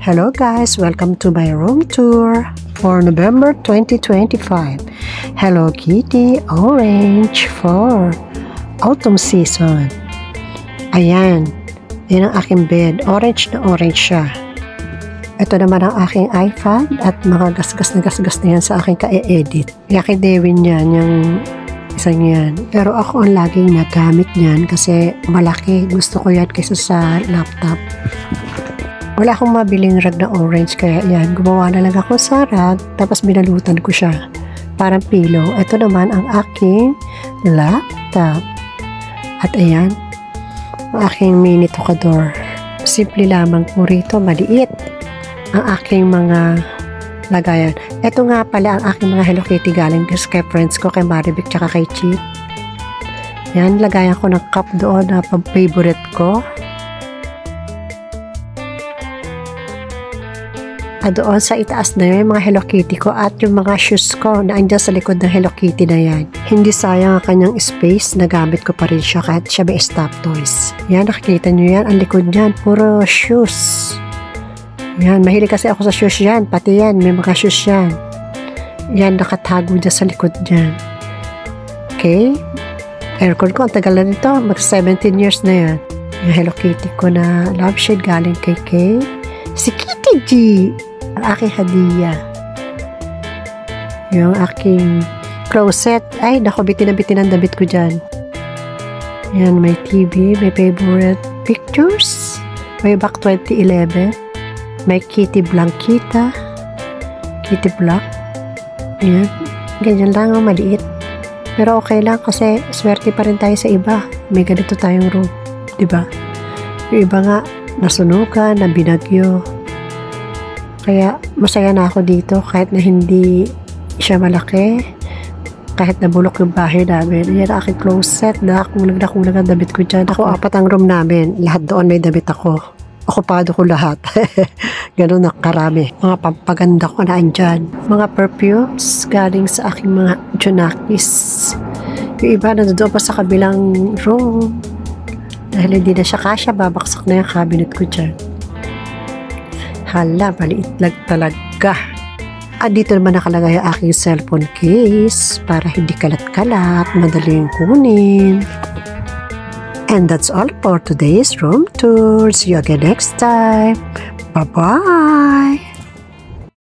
Hello guys, welcome to my room tour for November 2025. Hello Kitty Orange for autumn season. Ayan, yan ang aking bed. Orange na orange siya. Ito naman ang aking iPad at mga gasgas na yan sa aking ka-edit. Yaki Dewin yan, yung isang yan. Pero ako ang laging nagamit yan kasi malaki. Gusto ko yan kaysa sa laptop. Wala akong mabiling rag na orange kaya yan. Gumawa na lang ako sa rag tapos binalutan ko siya. Parang pillow. Ito naman ang aking laptop. At ayan, ang aking mini tocador. Simple lamang po rito, maliit ang aking mga lagayan. Ito nga pala ang aking mga Hello Kitty galing kay friends ko, kay Marivic tsaka kay Chip. Yan, lagayan ko ng cup doon na pang-favorite ko. At doon sa itaas na yun, yung mga Hello Kitty ko at yung mga shoes ko na andyan sa likod ng Hello Kitty na yan. Hindi sayang ang kanyang space, nagamit ko pa rin siya kahit siya may stop toys. Yan, nakikita nyo yan, ang likod niyan, puro shoes. Yan, mahilig kasi ako sa shoes yan, pati yan, may mga shoes yan. Yan, nakatago dyan sa likod niyan. Okay? Aircon ko, ang tagal na nito, mag 17 years na yan. Yung Hello Kitty ko na love shade galing kay Kay. Si Kitty G! Ang aking hadiah. Yung aking closet. Ay, naku, bitin ang damit ko dyan. Yan, may TV, may favorite pictures. Way back 2011. May Kitty Blankita. Kitty Black. Ayan. Ganyan lang, maliit. Pero okay lang kasi swerte pa rin tayo sa iba. May ganito tayong room. Diba? Yung iba nga, nasunugan, nabinagyo. Kaya masaya na ako dito kahit na hindi siya malaki. Kahit nabulok yung bahay namin. Ayan ang aking closet. Nakulang ang damit ko dyan. Ako, 4 ang room namin. Lahat doon may damit ako. Okupado ko lahat. Ganun na karami. Mga pampaganda ko na andyan. Mga perfumes galing sa aking mga Junakis. Yung iba na doon pa sa kabilang room. Dahil hindi na siya kasya, babaksak na yung cabinet ko dyan. Hala, maliit lang talaga. At dito naman nakalagay ang aking cellphone case para hindi kalat-kalat, madaling kunin. And that's all for today's room tour. See you again next time. Bye-bye!